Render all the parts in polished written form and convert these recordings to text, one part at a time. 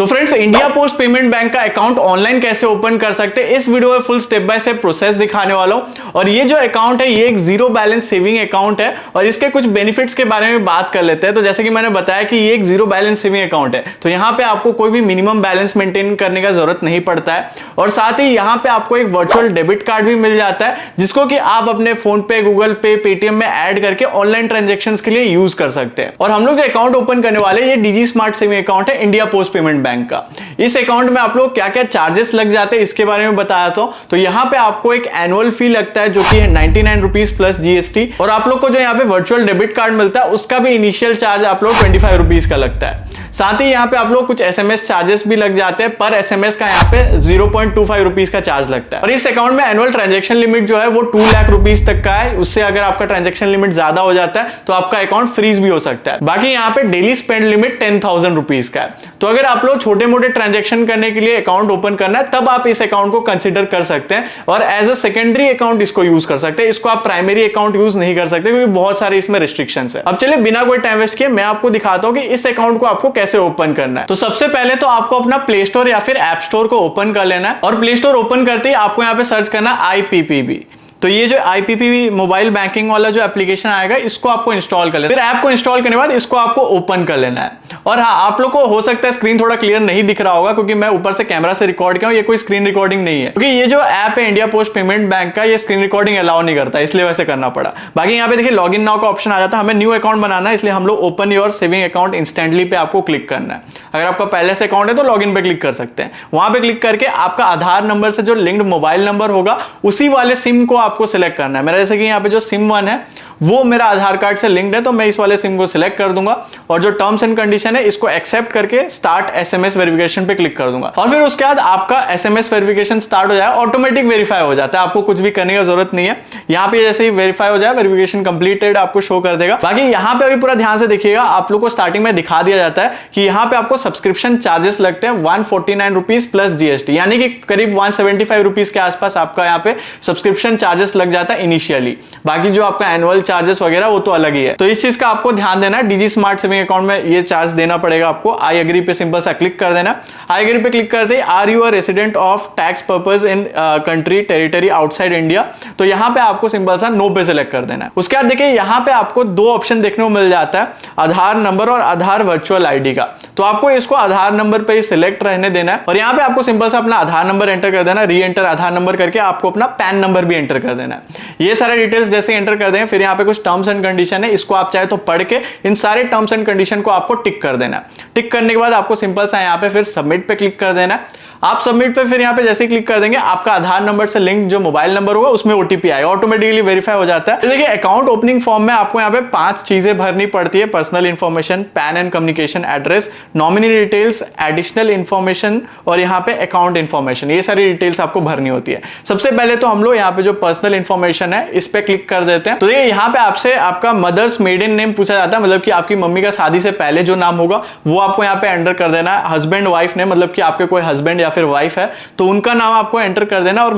तो friends, India post payment bank का account online कैसे ओपन कर सकते हैं, इस वीडियो में full step by step process दिखाने वाला हूं। और ये जो अकाउंट है ये एक जीरो बैलेंस सेविंग अकाउंट है और इसके कुछ बेनिफिट्स के बारे में बात कर लेते हैं। तो जैसे कि मैंने बताया कि ये एक जीरो बैलेंस सेविंग अकाउंट है, तो यहाँ पे आपको कोई भी मिनिमम बैलेंस मेंटेन करने का जरूरत नहीं पड़ता है। और साथ ही यहाँ पे आपको एक वर्चुअल डेबिट कार्ड भी मिल जाता है, जिसको कि आप अपने फोन पे, गूगल पे, पेटीएम में ऐड करके ऑनलाइन ट्रांजेक्शंस के लिए यूज कर सकते हैं। और हम लोग जो अकाउंट ओपन करने वाले हैं, ये डीजी स्मार्ट सेविंग अकाउंट है इंडिया पोस्ट पेमेंट बैंक का। इस अकाउंट में आप लोग क्या क्या चार्जेस लग जाते हैं इसके बारे में बताया तो यहाँ पे आपको एक एनुअल फी लगता है जो कि है 99 रुपीज प्लस जीएसटी। और आप लोग को जो यहाँ पे वर्चुअल डेबिट कार्ड मिलता है उसका भी इनिशियल चार्ज आप लोग 25 रुपीज का लगता है। साथ ही यहाँ पे आप लोग कुछ एसएमएस चार्जेस भी लग जाते हैं, पर एसएमएस का यहाँ पे 0.25 रुपीज का चार्ज लगता है। और इस अकाउंट में एनुअल ट्रांजेक्शन लिमिट जो है वो 2 लाख रुपीज तक का है। उससे अगर आपका ट्रांजेक्शन लिमिट ज्यादा हो जाता है तो आपका अकाउंट फ्रीज भी हो सकता है। बाकी यहाँ पे डेली स्पेंड लिमिट 10,000 रुपीज का है। तो अगर आप लोग छोटे मोटे ट्रांजेक्शन करने के लिए अकाउंट ओपन करना है तब आप इस अकाउंट को कंसिडर कर सकते हैं और एज अ सेकेंडरी अकाउंट इसको यूज कर सकते हैं। इसको आप प्राइमरी अकाउंट यूज नहीं कर सकते क्योंकि बहुत सारे इसमें रिस्ट्रिक्शंस है। अब चलिए बिना कोई टाइम वेस्ट किए मैं आपको दिखाता हूं कि इस अकाउंट को आपको कैसे ओपन करना है। तो सबसे पहले तो आपको अपना प्ले स्टोर या फिर ऐप स्टोर को ओपन कर लेना है और प्ले स्टोर ओपन करते ही आपको यहाँ पे सर्च करना IPPB। तो ये जो IPPB मोबाइल बैंकिंग वाला जो एप्लीकेशन आएगा इसको आपको इंस्टॉल कर लेना है। फिर ऐप को इंस्टॉल करने के बाद इसको आपको ओपन कर लेना है। और हाँ, आप लोग को हो सकता है स्क्रीन थोड़ा क्लियर नहीं दिख रहा होगा क्योंकि मैं ऊपर से कैमरा से रिकॉर्ड किया हूं, ये कोई स्क्रीन रिकॉर्डिंग नहीं है क्योंकि ये जो ऐप है इंडिया पोस्ट पेमेंट बैंक का, ये स्क्रीन रिकॉर्डिंग अलाउ नहीं करता, इसलिए वैसे करना पड़ा। बाकी यहाँ पे देखिए लॉगिन नाउ का ऑप्शन आ जाता है। हमें न्यू अकाउंट बनाना है, इसलिए हम लोग open your saving account instantly पे आपको क्लिक करना है। अगर आपका पहले से अकाउंट है तो लॉगिन पे क्लिक कर सकते हैं। वहां पे क्लिक करके आपका आधार नंबर से जो लिंक्ड मोबाइल नंबर होगा उसी वाले सिम को आपको सिलेक्ट करना है। जैसे कि यहाँ पे जो सिम 1 है वो मेरा आधार कार्ड से लिंक्ड है, तो मैं इस वाले सिम को सिलेक्ट कर दूंगा और जो टर्म्स एंड कंडीशन है इसको एक्सेप्ट करके स्टार्ट एसएमएस वेरिफिकेशन पे क्लिक कर दूंगा। और फिर उसके बाद आपका एसएमएस वेरिफिकेशन स्टार्ट हो जाए, ऑटोमेटिक वेरीफाई हो जाता है, आपको कुछ भी करने की जरूरत नहीं है। यहाँ पे जैसे ही वेरीफाई हो जाए वेरिफिकेशन कंप्लीटेड आपको शो कर देगा। बाकी यहाँ पे अभी पूरा ध्यान से देखिएगा, आप लोग को स्टार्टिंग में दिखा दिया जाता है कि यहाँ पे आपको सब्सक्रिप्शन चार्जेस लगते हैं 149 रुपीज प्लस जीएसटी, यानी कि करीब 175 रुपीज के आसपास आपका यहाँ पे सब्सक्रिप्शन चार्जेस लग जाता है इनिशियली। बाकी जो आपका एनुअल चार्जेस वगैरह वो तो अलग ही है, तो इस चीज का आपको ध्यान देना है। डीजी स्मार्ट सेविंग अकाउंट में ये चार्ज देना पड़ेगा आपको। आई एग्री पे सिंपल सा क्लिक कर देना। आई एग्री पे क्लिक करते ही are you a resident of tax purpose in country territory outside India, तो यहाँ पे आपको सिंपल सा नो पे सिलेक्ट कर देना है। उसके बाद देखिए यहाँ पे आपको 2 ऑप्शन देखने को मिल जाता है, आधार नंबर और आधार वर्चुअल आईडी का। तो आपको इसको आधार नंबर पे ही सिलेक्ट रहने देना है और यहाँ पे आपको सिंपल सा अपना आधार नंबर एंटर कर देना, री एंटर आधार नंबर करके आपको अपना पैन नंबर भी एंटर कर देना है। ये सारे डिटेल्स जैसे एंटर कर दें, फिर यहाँ पे कुछ टर्म्स एंड कंडीशन है, इसको आप चाहे तो पढ़ के इन सारे टर्म्स एंड कंडीशन को आपको टिक कर देना है। टिक करने के बाद आपको सिंपल सा यहाँ पे फिर सबमिट पे क्लिक कर देना है। आप सबमिट पे फिर यहाँ पे जैसे क्लिक कर देंगे आपका आधार नंबर से लिंक जो मोबाइल नंबर होगा उसमें ओटीपी आएगा, ऑटोमेटिकली वेरीफाई हो जाता है। तो देखिए अकाउंट ओपनिंग फॉर्म में आपको यहाँ पे 5 चीजें भरनी पड़ती है, personal information, pan and communication address, nominee details, additional information और यहाँ पे अकाउंट इंफॉर्मेशन, ये सारी डिटेल्स आपको भरनी होती है। सबसे पहले तो हम लोग यहाँ पे जो पर्सनल इंफॉर्मेशन है इस पे क्लिक कर देते हैं। तो देखिए यहाँ पे आपसे आपका मदर्स मेडन नेम पूछा जाता है, मतलब कि आपकी मम्मी का शादी से पहले जो नाम होगा वो आपको यहाँ पे एंटर कर देना है। हस्बैंड वाइफ नेम, मतलब कि आपके कोई हस्बैंड या फिर वाइफ है तो उनका नाम आपको एंटर कर देना और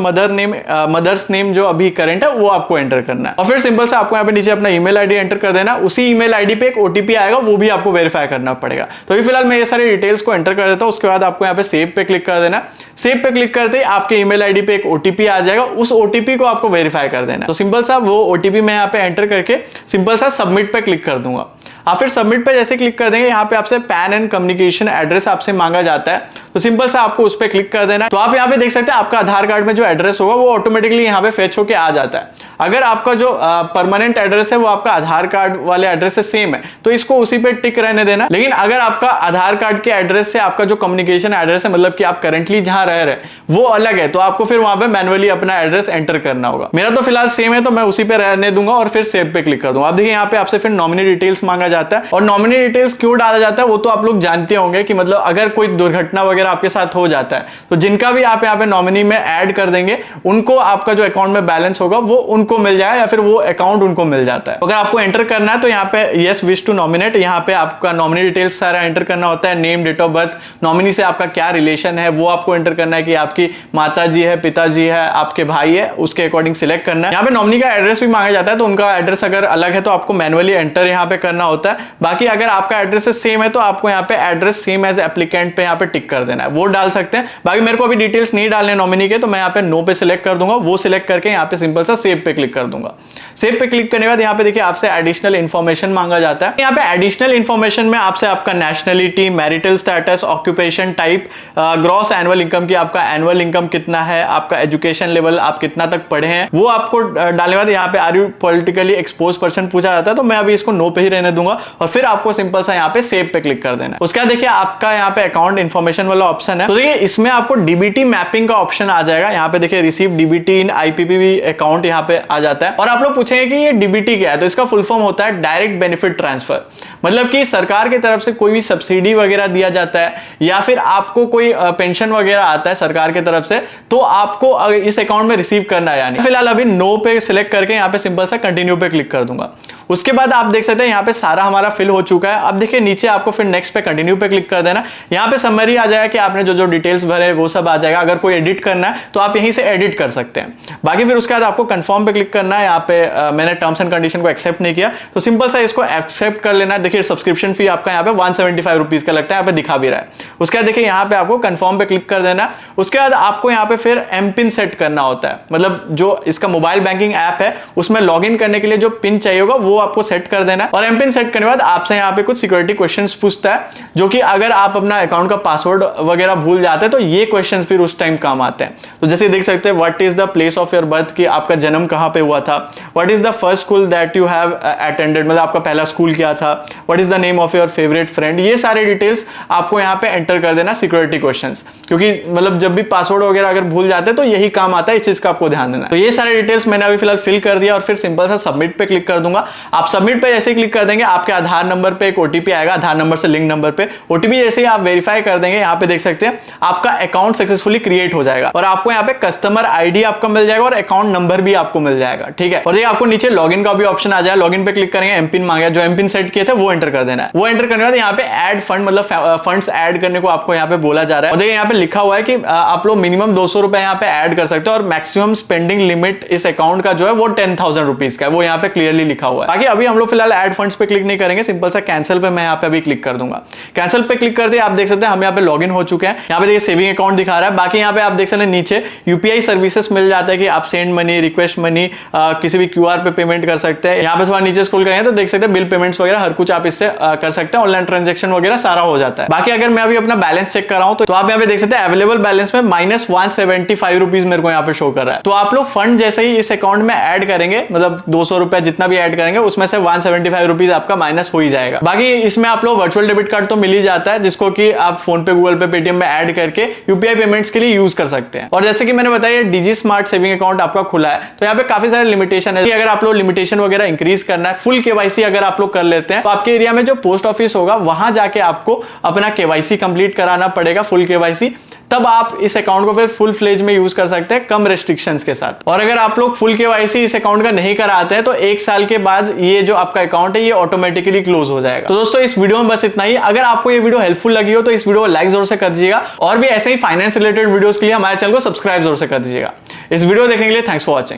मदर्स नेम जो अभी करंट है वो आपको एंटर करना है। और फिर सिंपल से आपको यहाँ पे नीचे अपना ईमेल आईडी एंटर कर देना। उसी ईमेल आईडी पे एक ओटीपी आएगा, वो भी आपको वेरीफाई करना पड़ेगा। तो अभी फिलहाल मैं ये सारी डिटेल्स को एंटर कर देता हूं। उसके बाद आपको यहाँ पे सेव पे क्लिक कर देना। सेव पे क्लिक करते ही आपके ईमेल आईडी पे एक ओटीपी आ जाएगा, उस ओटीपी को आपको वेरीफाई कर देना। तो सिंपल सा वो ओटीपी मैं यहाँ पे एंटर करके सिंपल सा सबमिट पे क्लिक कर दूंगा। आप फिर सबमिट पे जैसे क्लिक कर देंगे यहाँ पे आपसे पैन एंड कम्युनिकेशन एड्रेस आपसे मांगा जाता है, तो सिंपल सा आपको उस पे क्लिक कर देना है। तो आप यहाँ पे देख सकते हैं आपका आधार कार्ड में जो एड्रेस होगा वो ऑटोमेटिकली यहाँ पे फेच होके आ जाता है। अगर आपका जो परमानेंट एड्रेस है वो आपका आधार कार्ड वाले एड्रेस से सेम है तो इसको उसी पे टिक रहने देना। लेकिन अगर आपका आधार कार्ड के एड्रेस से आपका जो कम्युनिकेशन एड्रेस है, मतलब कि आप करंटली जहां रह रहे वो अलग है, तो आपको फिर वहां पे मैनुअली अपना एड्रेस एंटर करना होगा। मेरा तो फिलहाल सेम है तो मैं उसी पे रहने दूंगा और फिर सेव पे क्लिक कर दूंगा। आप देखिए यहाँ पे आपसे फिर नॉमिनी डिटेल्स मांगा जाता है और नॉमिनी डिटेल्स क्यों डाला जाता है वो तो आप लोग जानते होंगे कि मतलब अगर कोई दुर्घटना वगैरह आपके साथ हो जाता है तो जिनका भी आप यहाँ पे नॉमिनी में ऐड कर देंगे उनको आपका जो अकाउंट में बैलेंस होगा वो उनको मिल जाए या फिर वो अकाउंट उनको मिल जाता है। अगर आपको एंटर करना है तो यहाँ पे यस विश टू नॉमिनेट, यहाँ पे आपका नॉमिनी डिटेल्स सारा एंटर करना होता है, name, date of birth, nominee से आपका क्या रिलेशन है वो आपको एंटर करना है कि आपकी माता जी है, पिताजी है, आपके भाई है, उसके अकॉर्डिंग सिलेक्ट करना है। यहाँ पे नॉमिनी का एड्रेस भी मांगा जाता है, तो उनका एड्रेस अगर अलग है तो आपको मैनुअली एंटर यहाँ पे करना होता होता है। बाकी अगर आपका एड्रेस सेम है तो आपको यहाँ पे एड्रेस सेम एज एप्लीकेंट पे यहाँ पे टिक कर देना है, वो डाल सकते हैं। बाकी मेरे को अभी डिटेल्स नहीं डालने नॉमिनी के, तो मैं यहाँ पे नो पे सिलेक्ट कर दूंगा। वो सिलेक्ट करके यहाँ पे सिंपल सा सेव पे क्लिक कर दूंगा। सेव पे क्लिक करने के बाद यहाँ पे देखिए आपसे एडिशनल इन्फॉर्मेशन मांगा जाता है। यहाँ पे एडिशनल इन्फॉर्मेशन में आपसे आपका nationality, marital status, occupation type, gross annual income की आपका एनुअल इनकम कितना है, आपका एजुकेशन लेवल आप कितना तक पढ़े हैं, वो आपको डालने के बाद यहाँ पे are you politically exposed person पूछा जाता है, तो मैं अभी इसको नो पे ही रहने दूंगा और फिर आपको सिंपल सा यहाँ पे सेव पे क्लिक कर देना है। उसके बाद देखिए आपका यहाँ पे अकाउंट इन्फॉर्मेशन वाला ऑप्शन है, तो देखिए इसमें आपको डीबीटी मैपिंग का ऑप्शन आ जाएगा। यहाँ पे देखिए रिसीव डीबीटी इन आईपीपीबी अकाउंट यहाँ पे आ जाता है। और आप लोग पूछेंगे कि ये डीबीटी क्या है, तो इसका फुल फॉर्म होता है डायरेक्ट बेनिफिट ट्रांसफर। मतलब कि सरकार की तरफ से कोई भी सब्सिडी वगैरह दिया जाता है या फिर आपको कोई पेंशन वगैरह आता है सरकार की तरफ से, तो आपको इस अकाउंट में रिसीव करना है। यानी फिलहाल अभी नो पे सिलेक्ट करके यहाँ पे सिंपल सा कंटिन्यू पे क्लिक कर दूंगा। उसके बाद आप देख सकते हैं यहाँ पे सारा हमारा फिल हो चुका है। अब देखिए नीचे आपको फिर नेक्स्ट पे कंटिन्यू पे क्लिक कर देना। यहाँ पे समरी आ जाएगा कि आपने जो जो डिटेल्स भरे वो सब आ जाएगा। अगर कोई एडिट करना है तो आप यहीं से एडिट कर सकते हैं। बाकी फिर उसके बाद आपको कंफर्म पे क्लिक करना है। यहाँ पे मैंने टर्म्स एंड कंडीशन को एक्सेप्ट नहीं किया, तो सिंपल सा इसको एक्सेप्ट कर लेना है। देखिए सब्सक्रिप्शन फी आपका यहाँ पे 175 रुपीज का लगता है, यहाँ पे दिखा भी रहा है। उसके बाद देखिए यहाँ पे आपको कंफर्म पे क्लिक कर देना। उसके बाद आपको यहाँ पे फिर एम पिन सेट करना होता है, मतलब जो इसका मोबाइल बैंकिंग ऐप है उसमें लॉग इन करने के लिए जो पिन चाहिए होगा वो आपको सेट कर देना है। और एम पिन सेट करने के बाद आपसे यहाँ पे कुछ सिक्योरिटी क्वेश्चंस पूछता है, जो कि अगर आप अपना अकाउंट का पासवर्ड वगैरह भूल जाते हैं तो ये क्वेश्चंस फिर उस टाइम काम आते हैं। तो जैसे देख सकते हैं what is the place of your birth, कि आपका जन्म कहाँ पे हुआ था, what is the first school that you have attended, मतलब आपका पहला स्कूल क्या था, what is the name of your favourite friend, ये सारे डिटेल्स आपको यहाँ पे एंटर कर देना सिक्योरिटी क्वेश्चंस। क्योंकि मतलब जब भी पासवर्ड वगैरह अगर भूल जाते हैं तो यही काम आता है, इस चीज का आपको ध्यान देना। तो ये सारे डिटेल्स मैंने अभी फिलहाल फिल कर दिया और फिर सिंपल सा सबमिट पे क्लिक कर दूंगा। आप सबमिट पे जैसे क्लिक कर देंगे आपके आधार नंबर पे एक ओटीपी आएगा, आधार नंबर से लिंक नंबर पे ओटीपी जैसे ही आप वेरीफाई कर देंगे, यहाँ पे देख सकते हैं आपका अकाउंट सक्सेसफुली क्रिएट हो जाएगा और आपको यहाँ पे कस्टमर आईडी आपका मिल जाएगा और अकाउंट नंबर भी आपको मिल जाएगा। ठीक है, और ये आपको नीचे लॉगिन का भी ऑप्शन आ जाएगा। लॉगिन पे क्लिक करेंगे, एमपिन मांगेगा, जो एमपिन सेट किए थे वो एंटर कर देना है। वो एंटर करने के बाद यहाँ पे ऐड फंड, मतलब फंड्स ऐड करने को आपको यहाँ पे बोला जा रहा है। और देखिए यहाँ पे लिखा हुआ है कि आप लोग मिनिमम 200 रुपए यहाँ पे ऐड कर सकते हो और मैक्सिमम स्पेंडिंग लिमिट इस अकाउंट का जो है वो 10,000 रुपीज का है, वो यहाँ पे क्लियरली लिखा हुआ है। बाकी अभी हम लोग फिलहाल ऐड फंड्स पे क्लिक नहीं करेंगे, सिंपल सा कैंसिल पे मैं यहाँ पे अभी क्लिक कर दूंगा। कैंसिल पे क्लिक करते आप देख सकते हैं हम यहाँ पे लॉगिन हो चुके हैं। यहाँ पे देखिए सेविंग अकाउंट दिखा रहा है। बाकी यहाँ पे आप देख सकते हैं नीचे यूपीआई सर्विसेज मिल जाता है कि आप सेंड मनी, रिक्वेस्ट मनी, किसी भी क्यूआर पे पेमेंट कर सकते हैं। यहाँ पे थोड़ा नीचे स्क्रॉल करेंगे तो देख सकते हैं बिल पेमेंट्स वगैरह हर कुछ आप इससे कर सकते हैं। ऑनलाइन ट्रांजेक्शन वगैरह सारा हो जाता है। बाकी अगर मैं अभी अपना बैलेंस चेक कर रहा हूँ तो आप यहाँ पे देख सकते हैं अवेलेबल बैलेंस में -175 रुपीज मेरे को यहाँ पे शो कर रहा है। तो आप लोग फंड जैसे ही इस अकाउंट में ऐड करेंगे, मतलब 200 रुपए जितना भी ऐड करेंगे उसमें से 175 रुपीज आपका माइनस हो ही जाएगा। बाकी इसमें आप लोग वर्चुअल डेबिट कार्ड तो मिल ही जाता है, जिसको कि आप फोन पे, गूगल पे, पेटीएम में ऐड करके यूपीआई पेमेंट्स के लिए यूज कर सकते हैं। और जैसे कि मैंने बताया डीजी स्मार्ट सेविंग अकाउंट आपका खुला है, तो यहाँ पे काफी सारे लिमिटेशन है कि अगर आप लोग लिमिटेशन वगैरह इंक्रीज करना है, फुल केवाईसी अगर आप लोग कर लेते हैं तो आपके एरिया में जो पोस्ट ऑफिस होगा वहां जाके आपको अपना केवाईसी कंप्लीट कराना पड़ेगा, फुल केवाईसी, तब आप इस अकाउंट को फिर फुल फ्लेज में यूज कर सकते हैं कम रेस्ट्रिक्शंस के साथ। और अगर आप लोग फुल केवाईसी इस अकाउंट का नहीं कराते हैं तो 1 साल के बाद ये जो आपका अकाउंट है ये ऑटोमेटिकली क्लोज हो जाएगा। तो दोस्तों इस वीडियो में बस इतना ही। अगर आपको ये वीडियो हेल्पफुल लगी हो तो इस वीडियो को लाइक जरूर से कर दीजिएगा और भी ऐसे ही फाइनेंस रिलेटेड वीडियोस के लिए हमारे चैनल को सब्सक्राइब जरूर से कर दीजिएगा। इस वीडियो देखने के लिए थैंक्स फॉर वॉचिंग।